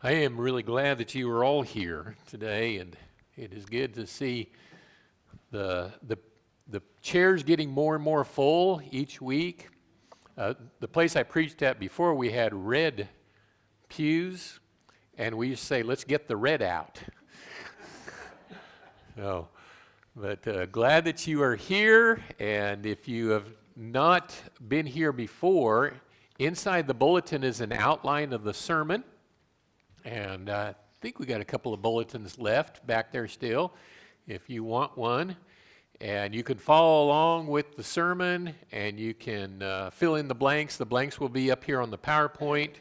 I am really glad that you are all here today, and it is good to see the chairs getting more and more full each week. The place I preached at before, we had red pews, and we used to say, "Let's get the red out." But glad that you are here, and if you have not been here before, inside the bulletin is an outline of the sermon. And I think we got a couple of bulletins left back there still, if you want one. And you can follow along with the sermon, and you can fill in the blanks. The blanks will be up here on the PowerPoint.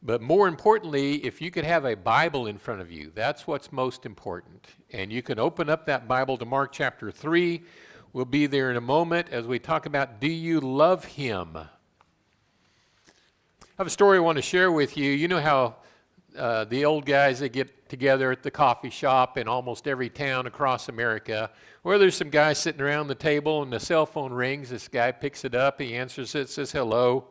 But more importantly, if you could have a Bible in front of you, that's what's most important. And you can open up that Bible to Mark chapter 3. We'll be there in a moment as we talk about, do you love Him? I have a story I want to share with you. You know how the old guys that get together at the coffee shop in almost every town across America, where there's some guy sitting around the table and the cell phone rings. This guy picks it up, he answers it, says hello.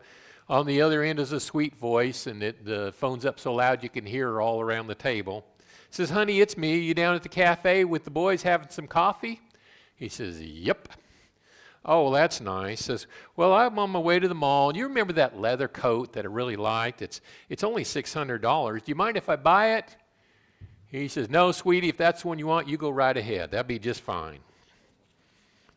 On the other end is a sweet voice, and the phone's up so loud you can hear her all around the table. Says, "Honey, it's me. You down at the cafe with the boys having some coffee?" He says, "Yep." "Oh, well, that's nice." Says, "Well, I'm on my way to the mall. You remember that leather coat that I really liked? It's only $600. Do you mind if I buy it?" He says, "No, sweetie, if that's the one you want, you go right ahead. That'd be just fine."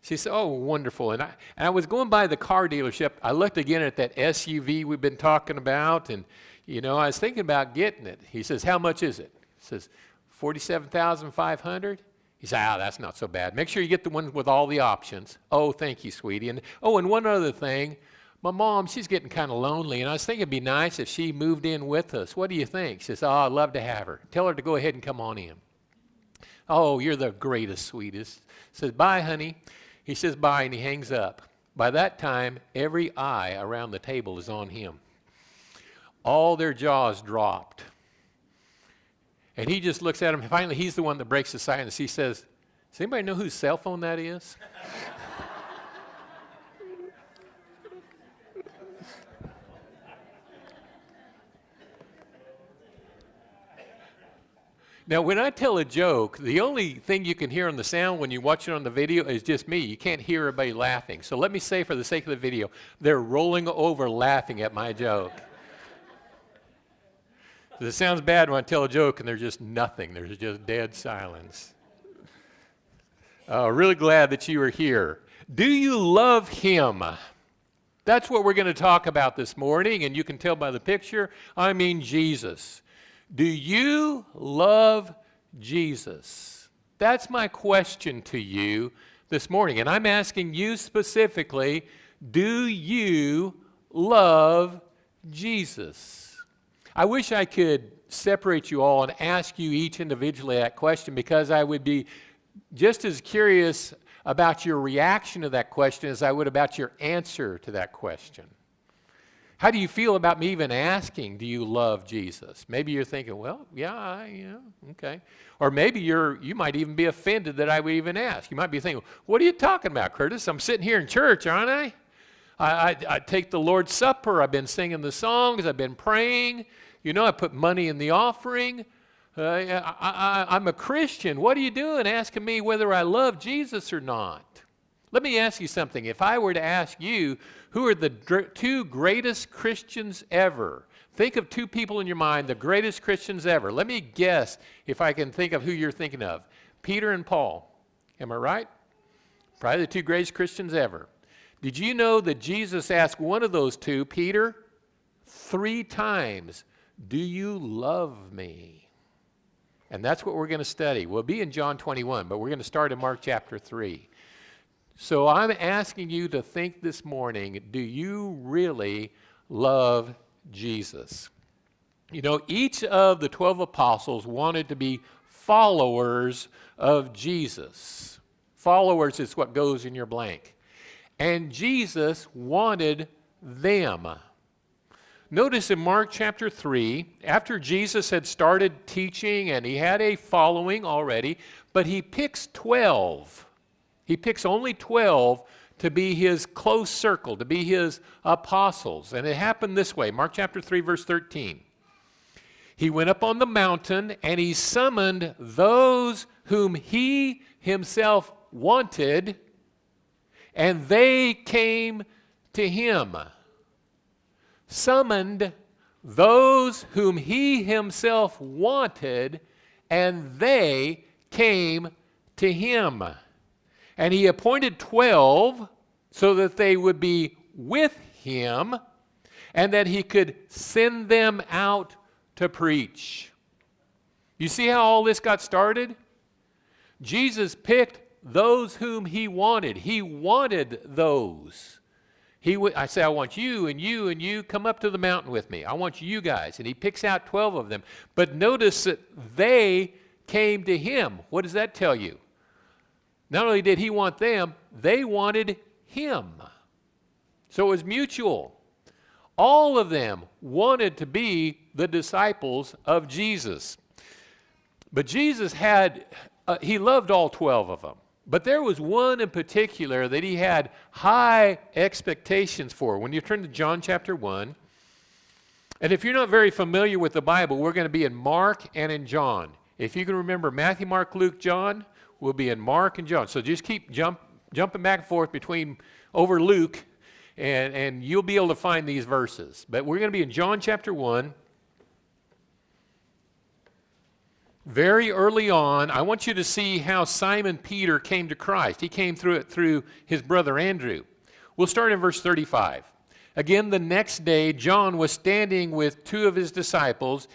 She said, "Oh, wonderful." And I was going by the car dealership. I looked again at that SUV we've been talking about, and, I was thinking about getting it. He says, "How much is it?" He says, $47,500. He said, "That's not so bad. Make sure you get the one with all the options." "Oh, thank you, sweetie. And one other thing. My mom, she's getting kind of lonely, and I was thinking it'd be nice if she moved in with us. What do you think?" She says, "Oh, I'd love to have her. Tell her to go ahead and come on in." "Oh, you're the greatest, sweetest." Says, "Bye, honey." He says bye, and he hangs up. By that time, every eye around the table is on him. All their jaws dropped. And he just looks at him. Finally, he's the one that breaks the silence. He says, "Does anybody know whose cell phone that is?" Now, when I tell a joke, the only thing you can hear on the sound when you watch it on the video is just me. You can't hear everybody laughing. So let me say, for the sake of the video, they're rolling over laughing at my joke. It sounds bad when I tell a joke and there's just nothing. There's just dead silence. Really glad that you are here. Do you love Him? That's what we're going to talk about this morning, and you can tell by the picture, I mean Jesus. Do you love Jesus? That's my question to you this morning, and I'm asking you specifically, do you love Jesus? I wish I could separate you all and ask you each individually that question, because I would be just as curious about your reaction to that question as I would about your answer to that question. How do you feel about me even asking, do you love Jesus? Maybe you're thinking, well, yeah, okay. Or maybe you might even be offended that I would even ask. You might be thinking, what are you talking about, Curtis? I'm sitting here in church, aren't I? I take the Lord's Supper. I've been singing the songs. I've been praying. I put money in the offering. I'm a Christian. What are you doing asking me whether I love Jesus or not? Let me ask you something. If I were to ask you, who are the two greatest Christians ever? Think of two people in your mind, the greatest Christians ever. Let me guess if I can think of who you're thinking of. Peter and Paul. Am I right? Probably the two greatest Christians ever. Did you know that Jesus asked one of those two, Peter, 3 times, "Do you love me?" And that's what we're going to study. We'll be in John 21, but we're going to start in Mark chapter 3. So I'm asking you to think this morning, do you really love Jesus? Each of the 12 apostles wanted to be followers of Jesus. Followers is what goes in your blank. And Jesus wanted them. Notice in Mark chapter 3, after Jesus had started teaching and he had a following already, but he picks 12. He picks only 12 to be his close circle, to be his apostles. And it happened this way, Mark chapter 3, verse 13. He went up on the mountain and he summoned those whom he himself wanted, and they came to him. Summoned those whom he himself wanted, and they came to him. And he appointed 12 so that they would be with him and that he could send them out to preach. You see how all this got started? Jesus picked those whom he wanted. He wanted those. I say, I want you and you and you, come up to the mountain with me. I want you guys. And he picks out 12 of them. But notice that they came to him. What does that tell you? Not only did he want them, they wanted him. So it was mutual. All of them wanted to be the disciples of Jesus. But Jesus he loved all 12 of them. But there was one in particular that he had high expectations for. When you turn to John chapter 1, and if you're not very familiar with the Bible, we're going to be in Mark and in John. If you can remember Matthew, Mark, Luke, John, we'll be in Mark and John. So just keep jumping back and forth over Luke, and you'll be able to find these verses. But we're going to be in John chapter 1. Very early on, I want you to see how Simon Peter came to Christ. He came through his brother Andrew. We'll start in verse 35. Again, the next day, John was standing with two of his disciples,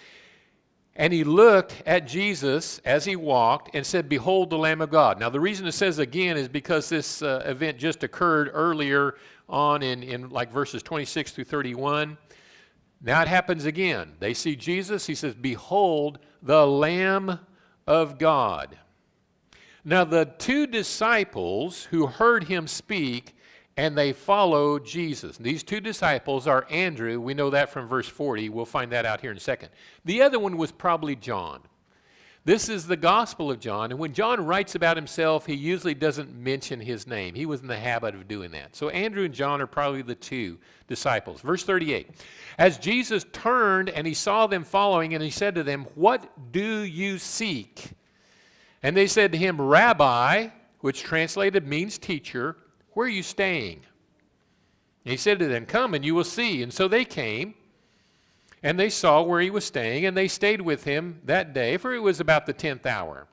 and he looked at Jesus as he walked and said, "Behold the Lamb of God." Now, the reason it says again is because this event just occurred earlier on in like verses 26 through 31. Now it happens again. They see Jesus. He says, "Behold the Lamb of God." Now the two disciples who heard him speak, and they followed Jesus. These two disciples are Andrew. We know that from verse 40. We'll find that out here in a second. The other one was probably John. This is the Gospel of John, and when John writes about himself, he usually doesn't mention his name. He was in the habit of doing that. So Andrew and John are probably the two disciples. Verse 38, as Jesus turned and he saw them following, and he said to them, "What do you seek?" And they said to him, "Rabbi," which translated means teacher, "where are you staying?" And he said to them, "Come and you will see." And so they came, and they saw where he was staying, and they stayed with him that day, for it was about the 10th hour.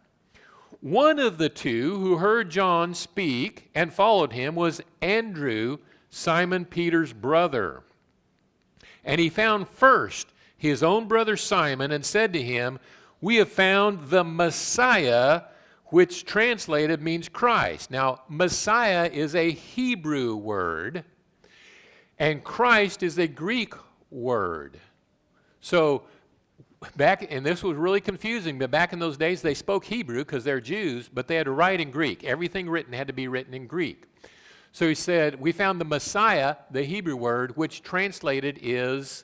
One of the two who heard John speak and followed him was Andrew, Simon Peter's brother. And he found first his own brother Simon and said to him, "We have found the Messiah," which translated means Christ. Now, Messiah is a Hebrew word, and Christ is a Greek word. So and this was really confusing, but back in those days they spoke Hebrew because they're Jews, but they had to write in Greek. Everything written had to be written in Greek. So he said, "We found the Messiah," the Hebrew word, which translated is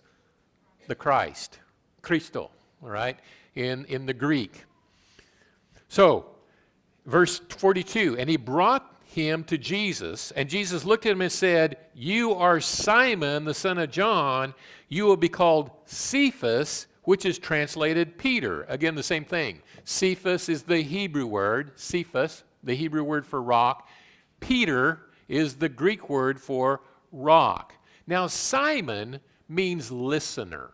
the Christ, Christo, all right, in the Greek. So, verse 42, and he brought him to Jesus, and Jesus looked at him and said, "You are Simon, the son of John. You will be called Cephas," which is translated Peter. Again, the same thing. Cephas is the Hebrew word, Cephas, the Hebrew word for rock. Peter is the Greek word for rock. Now, Simon means listener.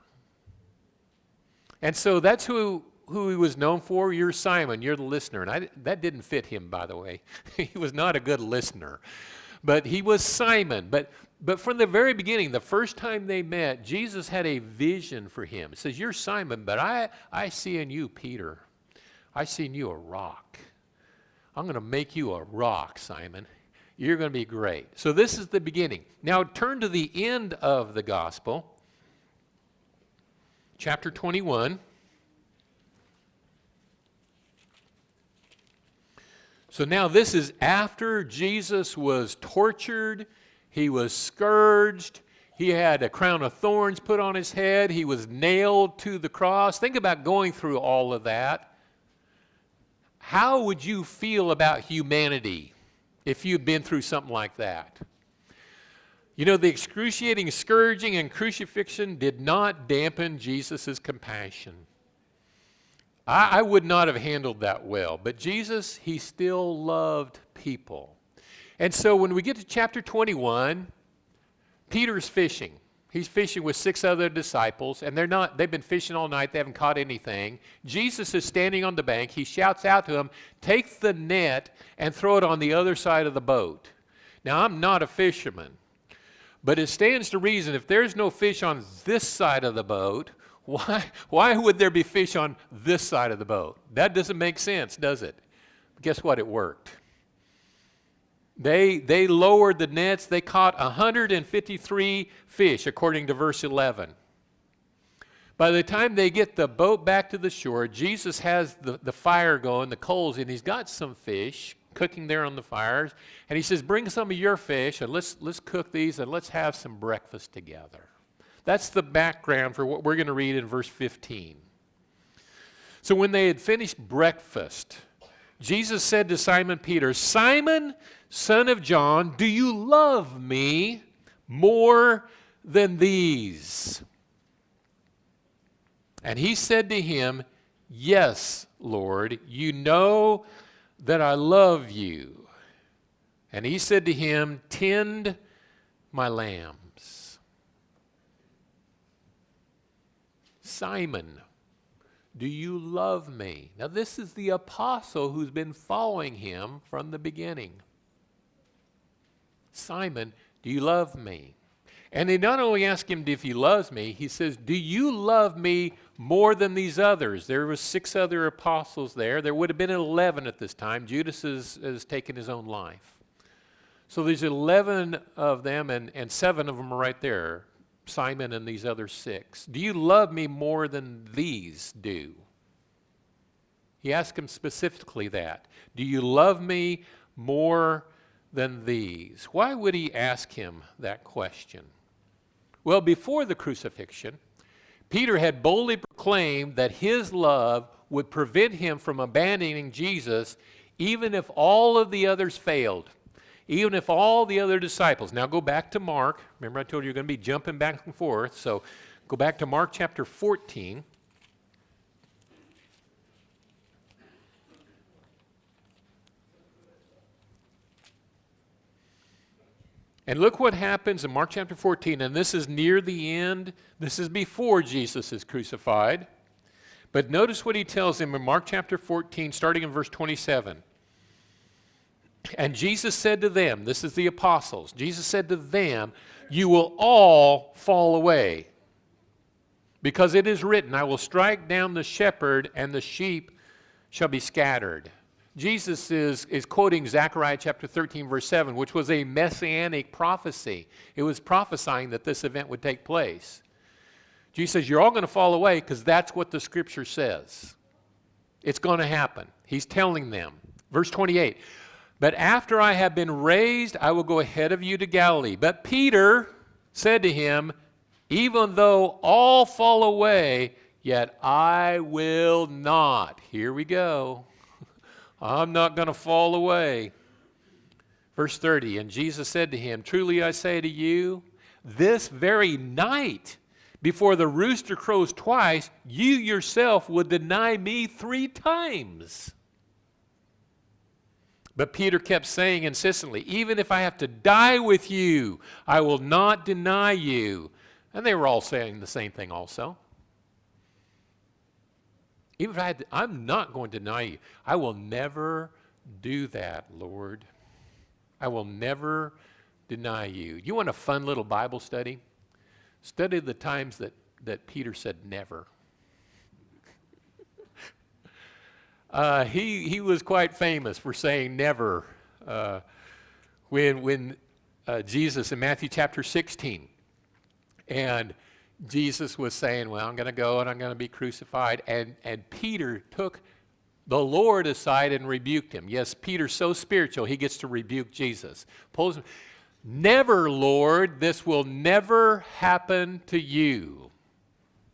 And so that's who he was known for. You're Simon, you're the listener. And that didn't fit him, by the way. He was not a good listener. But he was Simon. But from the very beginning, the first time they met, Jesus had a vision for him. It says, "You're Simon, but I see in you, Peter. I see in you a rock. I'm going to make you a rock, Simon. You're going to be great." So this is the beginning. Now turn to the end of the gospel, chapter 21. So now this is after Jesus was tortured, he was scourged, he had a crown of thorns put on his head, he was nailed to the cross. Think about going through all of that. How would you feel about humanity if you'd been through something like that? You know, the excruciating scourging and crucifixion did not dampen Jesus' compassion. I would not have handled that well. But Jesus, he still loved people. And so when we get to chapter 21, Peter's fishing. He's fishing with 6 other disciples, and they've been fishing all night. They haven't caught anything. Jesus is standing on the bank. He shouts out to them, take the net and throw it on the other side of the boat. Now, I'm not a fisherman, but it stands to reason if there's no fish on this side of the boat, why would there be fish on this side of the boat? That doesn't make sense, does it? But guess what? It worked. They lowered the nets. They caught 153 fish, according to verse 11. By the time they get the boat back to the shore, Jesus has the fire going, the coals, and he's got some fish cooking there on the fires. And he says, bring some of your fish, and let's cook these, and let's have some breakfast together. That's the background for what we're going to read in verse 15. So when they had finished breakfast, Jesus said to Simon Peter, Simon, son of John, do you love me more than these? And he said to him, yes, Lord, you know that I love you. And he said to him, tend my lambs. Simon, do you love me? Now this is the apostle who's been following him from the beginning. Simon, do you love me? And they not only ask him if he loves me, he says, do you love me more than these others? There were 6 other apostles there. There would have been 11 at this time. Judas has taken his own life. So there's 11 of them, and 7 of them are right there. Simon and these other 6. Do you love me more than these do? He asked him specifically that. Do you love me more than these? Why would he ask him that question? Well, before the crucifixion, Peter had boldly proclaimed that his love would prevent him from abandoning Jesus even if all of the others failed. Even if all the other disciples. Now go back to Mark. Remember I told you you're going to be jumping back and forth. So go back to Mark chapter 14. And look what happens in Mark chapter 14. And this is near the end. This is before Jesus is crucified. But notice what he tells him in Mark chapter 14, starting in verse 27. And Jesus said to them, this is the apostles, Jesus said to them, you will all fall away, because it is written, I will strike down the shepherd, and the sheep shall be scattered. Jesus is quoting Zechariah chapter 13, verse 7, which was a messianic prophecy. It was prophesying that this event would take place. Jesus says, you're all going to fall away because that's what the scripture says. It's going to happen. He's telling them. Verse 28, but after I have been raised, I will go ahead of you to Galilee. But Peter said to him, even though all fall away, yet I will not. Here we go. I'm not going to fall away. Verse 30, and Jesus said to him, truly I say to you, this very night, before the rooster crows twice, you yourself will deny me 3 times. But Peter kept saying insistently, even if I have to die with you, I will not deny you. And they were all saying the same thing also. Even if I had to, I'm not going to deny you. I will never do that, Lord. I will never deny you. You want a fun little Bible study? Study the times that Peter said never. He was quite famous for saying never when Jesus in Matthew chapter 16, and Jesus was saying, well, I'm going to go and I'm going to be crucified, and Peter took the Lord aside and rebuked him. Yes, Peter's so spiritual, he gets to rebuke Jesus. Pulls him, never, Lord, this will never happen to you.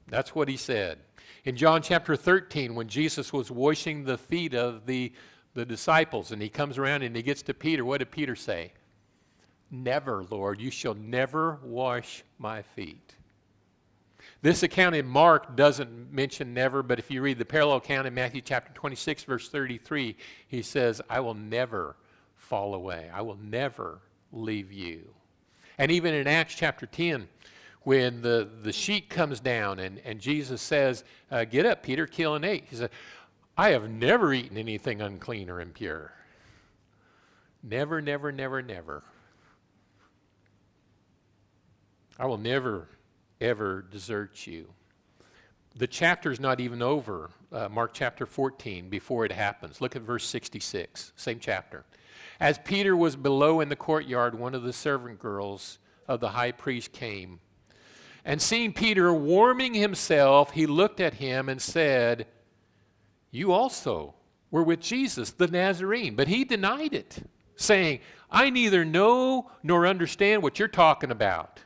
That's what he said. In John chapter 13, when Jesus was washing the feet of the disciples, and he comes around and he gets to Peter, what did Peter say? Never, Lord, you shall never wash my feet. This account in Mark doesn't mention never, but if you read the parallel account in Matthew chapter 26, verse 33, he says, I will never fall away. I will never leave you. And even in Acts chapter 10, when the sheet comes down and Jesus says, get up, Peter, kill and eat. He said, I have never eaten anything unclean or impure. Never, never, never, never. I will never, ever desert you. The chapter's not even over, Mark chapter 14, before it happens. Look at verse 66, same chapter. As Peter was below in the courtyard, one of the servant girls of the high priest came. And seeing Peter warming himself, he looked at him and said, you also were with Jesus, the Nazarene. But he denied it, saying, I neither know nor understand what you're talking about.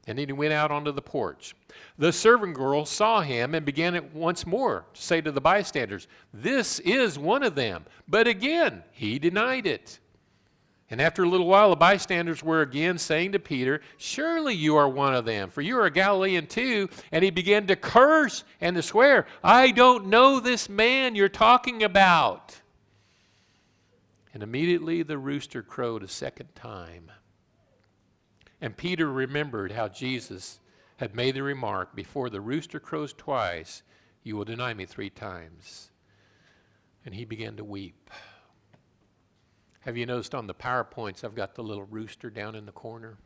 And then he went out onto the porch. The servant girl saw him and began at once more to say to the bystanders, this is one of them. But again, he denied it. And after a little while, the bystanders were again saying to Peter, surely you are one of them, for you are a Galilean too. And he began to curse and to swear, I don't know this man you're talking about. And immediately the rooster crowed a second time. And Peter remembered how Jesus had made the remark, before the rooster crows twice, you will deny me 3 times. And he began to weep. Have you noticed on the PowerPoints, I've got the little rooster down in the corner?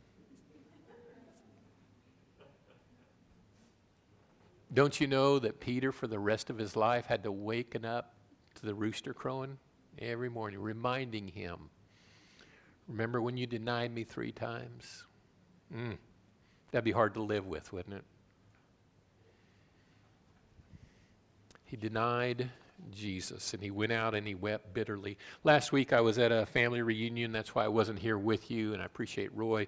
Don't you know that Peter, for the rest of his life, had to waken up to the rooster crowing every morning, reminding him, remember when you denied me 3 times? That'd be hard to live with, wouldn't it? He denied Jesus, and he went out and he wept bitterly. Last week I was at a family reunion. That's why I wasn't here with you, and I appreciate Roy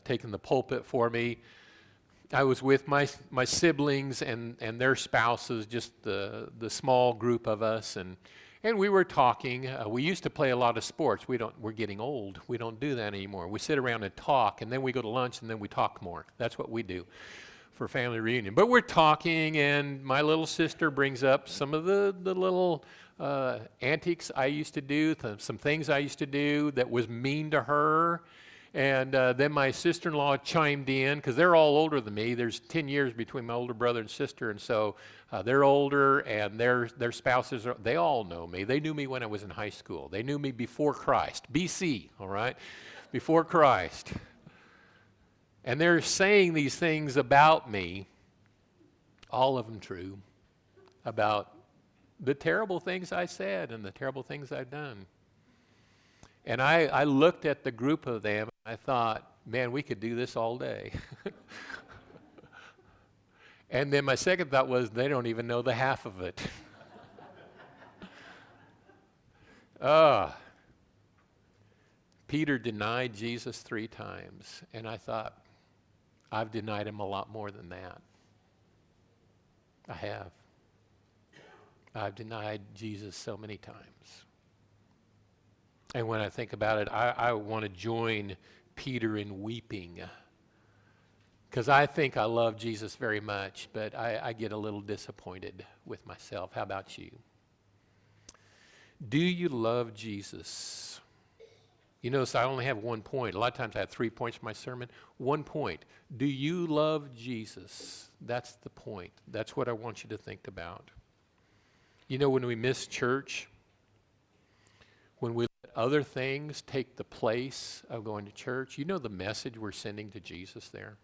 taking the pulpit for me. I was with my siblings and their spouses, just the small group of us, and we were talking. We used to play a lot of sports. We're getting old. We don't do that anymore. We sit around and talk, and then we go to lunch, and then we talk more. That's what we do for family reunion. But we're talking, and my little sister brings up some of the little antics I used to do, some things I used to do that was mean to her. And then my sister-in-law chimed in, because they're all older than me. There's 10 years between my older brother and sister, and so they're older, and their spouses, they all know me. They knew me when I was in high school. They knew me before Christ, BC, all right? Before Christ. And they're saying these things about me, all of them true, about the terrible things I said and the terrible things I've done. And I looked at the group of them, and I thought, man, we could do this all day. And then my second thought was, they don't even know the half of it. Peter denied Jesus 3 times, and I thought, I've denied him a lot more than that. I have. I've denied Jesus so many times. And when I think about it, I want to join Peter in weeping, because I think I love Jesus very much, but I get a little disappointed with myself. How about you? Do you love Jesus? You notice I only have 1 point. A lot of times I have 3 points for my sermon. 1 point. Do you love Jesus? That's the point. That's what I want you to think about. You know, when we miss church, when we let other things take the place of going to church, you know the message we're sending to Jesus there?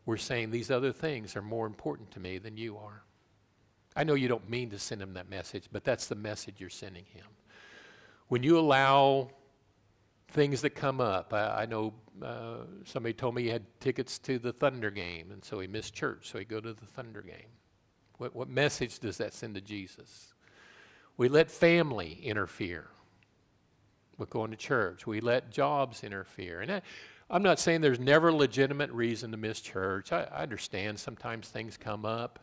We're saying these other things are more important to me than you are. I know you don't mean to send him that message, but that's the message you're sending him. When you allow things that come up, I know somebody told me he had tickets to the Thunder game, and so he missed church, so he'd go to the Thunder game. What message does that send to Jesus? We let family interfere with going to church. We let jobs interfere. And I'm not saying there's never a legitimate reason to miss church. I understand sometimes things come up.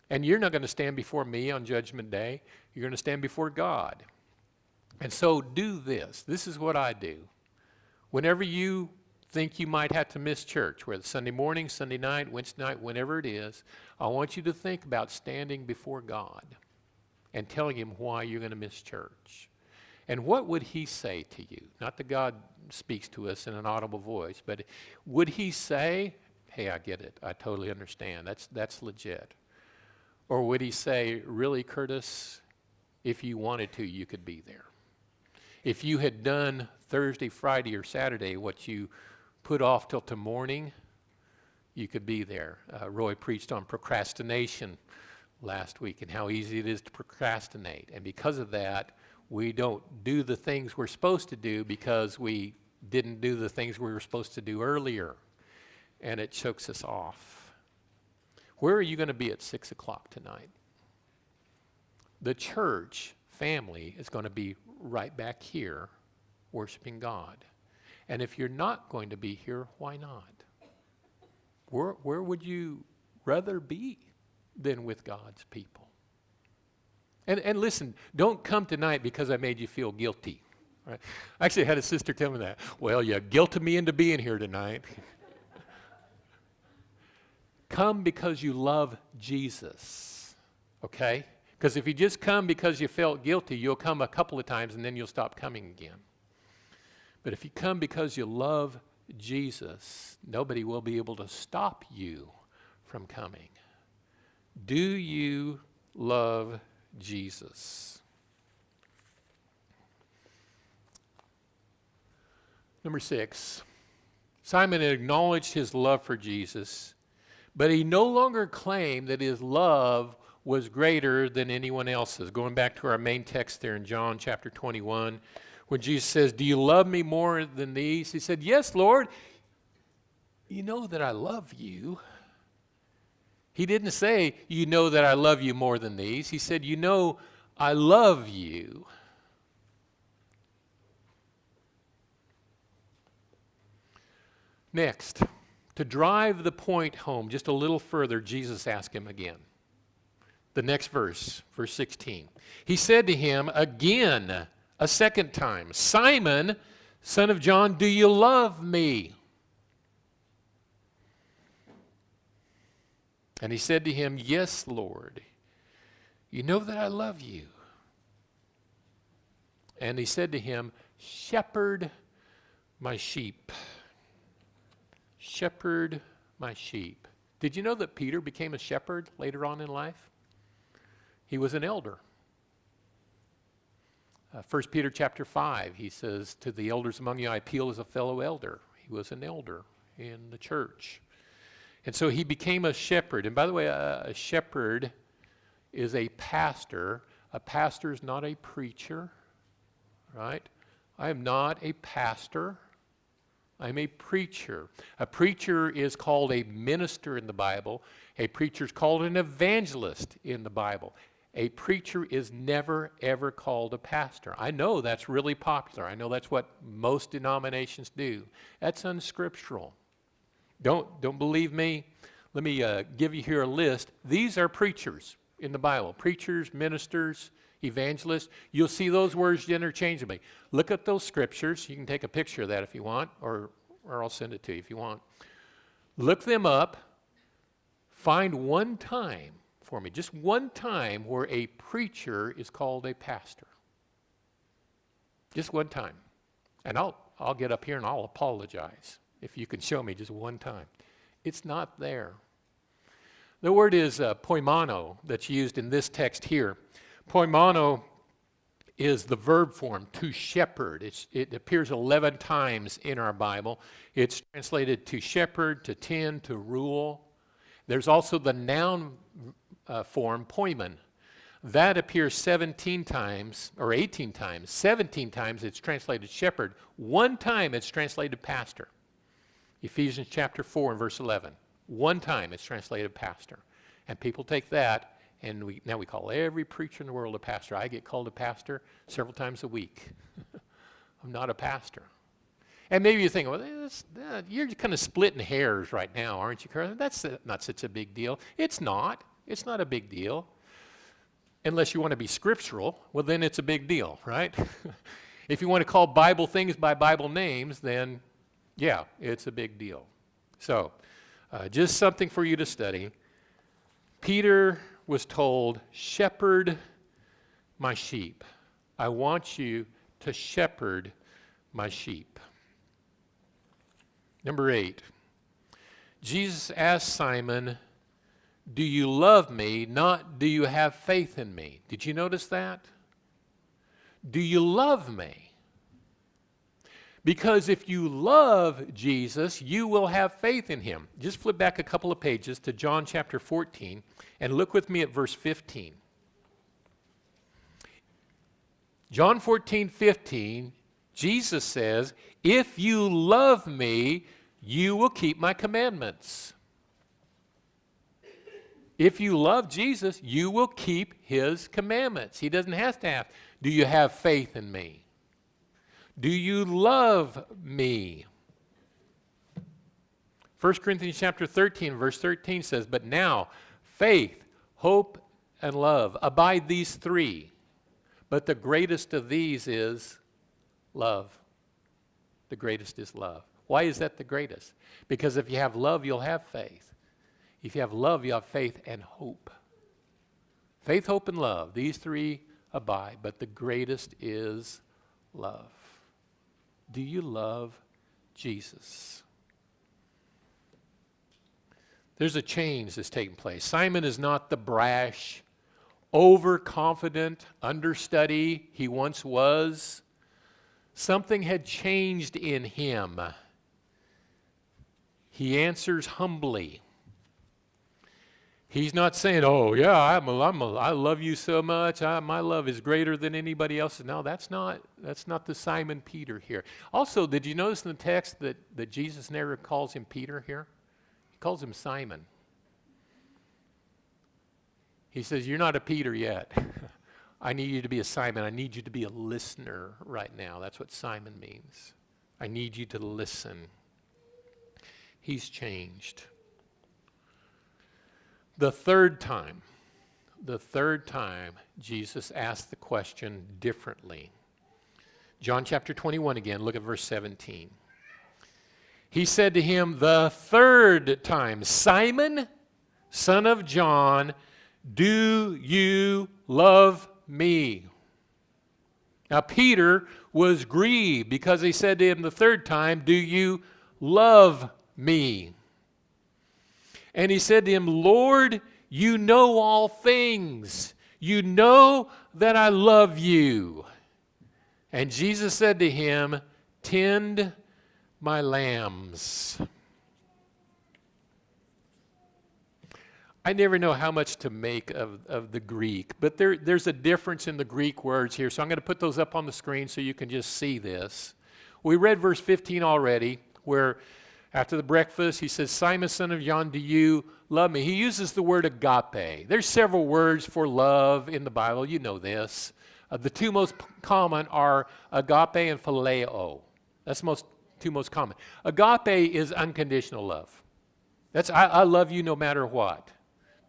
And you're not going to stand before me on Judgment Day. You're going to stand before God. And so do this. This is what I do. Whenever you think you might have to miss church, whether Sunday morning, Sunday night, Wednesday night, whenever it is, I want you to think about standing before God and telling him why you're going to miss church. And what would he say to you? Not that God speaks to us in an audible voice, but would he say, hey, I get it. I totally understand. That's legit. Or would he say, really, Curtis, if you wanted to, you could be there. If you had done Thursday, Friday, or Saturday what you put off till tomorrow morning, you could be there. Roy preached on procrastination last week and how easy it is to procrastinate. And because of that, we don't do the things we're supposed to do because we didn't do the things we were supposed to do earlier. And it chokes us off. Where are you going to be at 6 o'clock tonight? The church family is going to be right back here worshiping God. And if you're not going to be here, why not? Where would you rather be than with God's people? And listen, don't come tonight because I made you feel guilty. Right? I actually had a sister tell me that. Well, you guilted me into being here tonight. Come because you love Jesus, okay? Because if you just come because you felt guilty, you'll come a couple of times and then you'll stop coming again. But if you come because you love Jesus, nobody will be able to stop you from coming. Do you love Jesus? Number 6, Simon had acknowledged his love for Jesus, but he no longer claimed that his love was greater than anyone else's. Going back to our main text there in John chapter 21, when Jesus says, do you love me more than these? He said, yes, Lord. You know that I love you. He didn't say, you know that I love you more than these. He said, you know I love you. Next, to drive the point home just a little further, Jesus asked him again. The next verse, verse 16. He said to him again, a second time, Simon, son of John, do you love me? And he said to him, yes, Lord, you know that I love you. And he said to him, shepherd my sheep. Shepherd my sheep. Did you know that Peter became a shepherd later on in life? He was an elder. 1 Peter chapter 5, he says, to the elders among you, I appeal as a fellow elder. He was an elder in the church. And so he became a shepherd. And by the way, a shepherd is a pastor. A pastor is not a preacher, right? I am not a pastor. I'm a preacher. A preacher is called a minister in the Bible. A preacher is called an evangelist in the Bible. A preacher is never, ever called a pastor. I know that's really popular. I know that's what most denominations do. That's unscriptural. Don't believe me? Let me give you here a list. These are preachers in the Bible. Preachers, ministers, evangelists. You'll see those words interchangeably. Look at those scriptures. You can take a picture of that if you want, or I'll send it to you if you want. Look them up. Find one time for me, just one time where a preacher is called a pastor. Just one time. And I'll get up here and I'll apologize if you can show me just one time. It's not there. The word is poimano that's used in this text here. Poimano is the verb form, to shepherd. It appears 11 times in our Bible. It's translated to shepherd, to tend, to rule. There's also the noun form, poimen. That appears 17 times, or 18 times. 17 times it's translated shepherd. One time it's translated pastor. Ephesians chapter 4 and verse 11. One time it's translated pastor. And people take that, and now we call every preacher in the world a pastor. I get called a pastor several times a week. I'm not a pastor. And maybe you think, well, you're kind of splitting hairs right now, aren't you, Carl? That's not such a big deal. It's not. It's not a big deal. Unless you want to be scriptural, well, then it's a big deal, right? If you want to call Bible things by Bible names, then Yeah, it's a big deal. So, just something for you to study. Peter was told, shepherd my sheep. I want you to shepherd my sheep. Number 8, Jesus asked Simon, do you love me, not do you have faith in me? Did you notice that? Do you love me? Because if you love Jesus, you will have faith in him. Just flip back a couple of pages to John chapter 14 and look with me at verse 15. John 14:15, Jesus says, if you love me, you will keep my commandments. If you love Jesus, you will keep his commandments. He doesn't have to ask, do you have faith in me? Do you love me? 1 Corinthians chapter 13, verse 13 says, but now faith, hope, and love abide these three. But the greatest of these is love. The greatest is love. Why is that the greatest? Because if you have love, you'll have faith. If you have love, you have faith and hope. Faith, hope, and love. These three abide, but the greatest is love. Do you love Jesus? There's a change that's taking place. Simon is not the brash, overconfident understudy he once was. Something had changed in him. He answers humbly. He's not saying, oh yeah, I love you so much, my love is greater than anybody else's. No, that's not the Simon Peter here. Also, did you notice in the text that Jesus never calls him Peter here? He calls him Simon. He says, you're not a Peter yet. I need you to be a Simon. I need you to be a listener right now. That's what Simon means. I need you to listen. He's changed. The third time, Jesus asked the question differently. John chapter 21 again, look at verse 17. He said to him the third time, Simon, son of John, do you love me? Now Peter was grieved because he said to him the third time, do you love me? And he said to him, Lord, you know all things. You know that I love you. And Jesus said to him, tend my lambs. I never know how much to make of the Greek, but there's a difference in the Greek words here. So I'm going to put those up on the screen so you can just see this. We read verse 15 already, where after the breakfast, he says, Simon, son of John, do you love me? He uses the word agape. There's several words for love in the Bible. You know this. The two most common are agape and phileo. That's the two most common. Agape is unconditional love. That's I love you no matter what.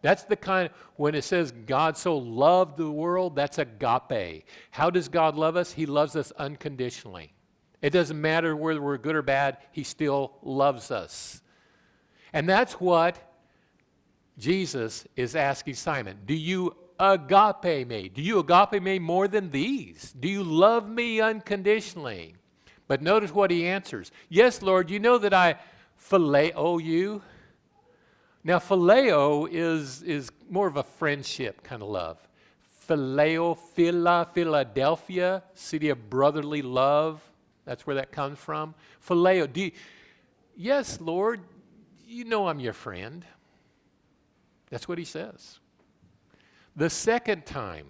That's the kind, when it says God so loved the world, that's agape. How does God love us? He loves us unconditionally. It doesn't matter whether we're good or bad, he still loves us. And that's what Jesus is asking Simon. Do you agape me? Do you agape me more than these? Do you love me unconditionally? But notice what he answers. Yes, Lord, you know that I phileo you. Now, phileo is more of a friendship kind of love. Phileo, Philadelphia, city of brotherly love. That's where that comes from. Phileo. Yes, Lord, you know I'm your friend. That's what he says. The second time,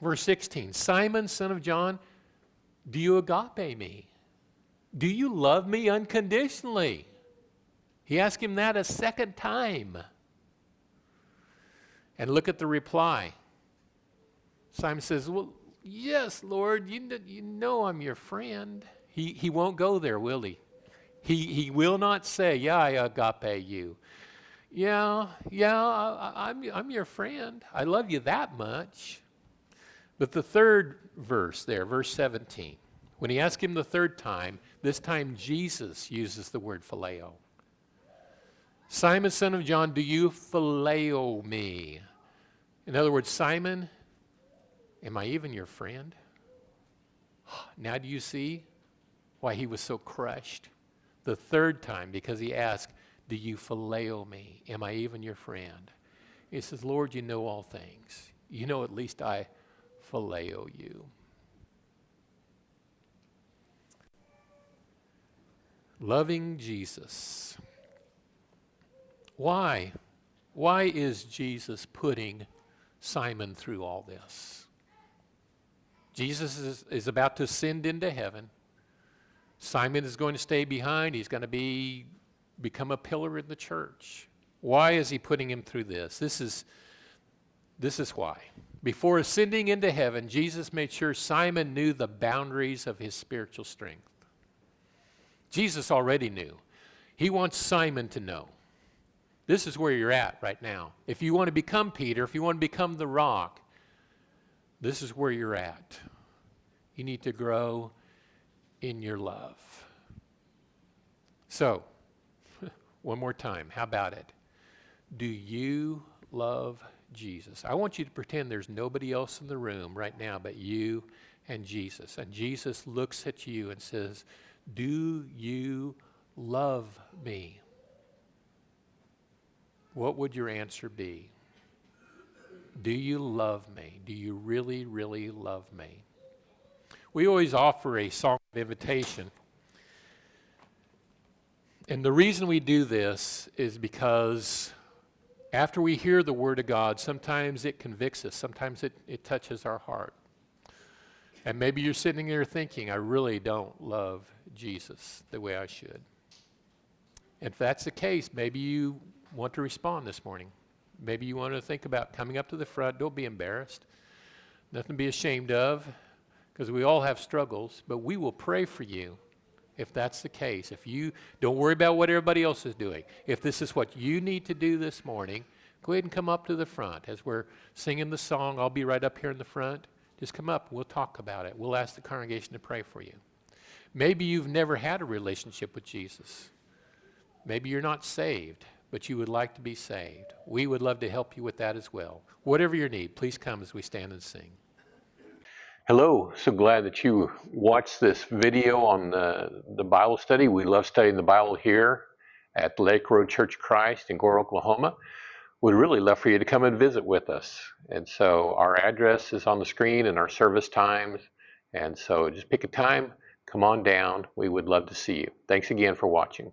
verse 16, Simon, son of John, do you agape me? Do you love me unconditionally? He asked him that a second time. And look at the reply. Simon says, well, yes, Lord, you know I'm your friend. He won't go there, will he? He will not say, yeah, I agape you. Yeah, I'm your friend. I love you that much. But the third verse there, verse 17, When he asked him the third time, this time Jesus uses the word phileo. Simon, son of John, do you phileo me? In other words, Simon, am I even your friend? Now do you see why he was so crushed? The third time, because he asked, do you phileo me? Am I even your friend? He says, Lord, you know all things. You know at least I phileo you. Loving Jesus. Why? Why is Jesus putting Simon through all this? Jesus is about to ascend into heaven. Simon is going to stay behind. He's going to become a pillar in the church. Why is he putting him through this? This is why. Before ascending into heaven, Jesus made sure Simon knew the boundaries of his spiritual strength. Jesus already knew. He wants Simon to know. This is where you're at right now. If you want to become Peter, if you want to become the rock, this is where you're at. You need to grow in your love. So, one more time, how about it? Do you love Jesus? I want you to pretend there's nobody else in the room right now but you and Jesus. And Jesus looks at you and says, do you love me? What would your answer be? Do you love me? Do you really, really love me? We always offer a song of invitation. And the reason we do this is because after we hear the Word of God, sometimes it convicts us. Sometimes it touches our heart. And maybe you're sitting there thinking, I really don't love Jesus the way I should. If that's the case, maybe you want to respond this morning. Maybe you want to think about coming up to the front. Don't be embarrassed. Nothing to be ashamed of, because we all have struggles, but we will pray for you if that's the case. If you don't worry about what everybody else is doing. If this is what you need to do this morning, go ahead and come up to the front. As we're singing the song, I'll be right up here in the front. Just come up. We'll talk about it. We'll ask the congregation to pray for you. Maybe you've never had a relationship with Jesus. Maybe you're not saved, but you would like to be saved. We would love to help you with that as well. Whatever your need, please come as we stand and sing. Hello, so glad that you watched this video on the Bible study. We love studying the Bible here at Lake Road Church of Christ in Gore, Oklahoma. We'd really love for you to come and visit with us. And so our address is on the screen and our service times. And so just pick a time, come on down. We would love to see you. Thanks again for watching.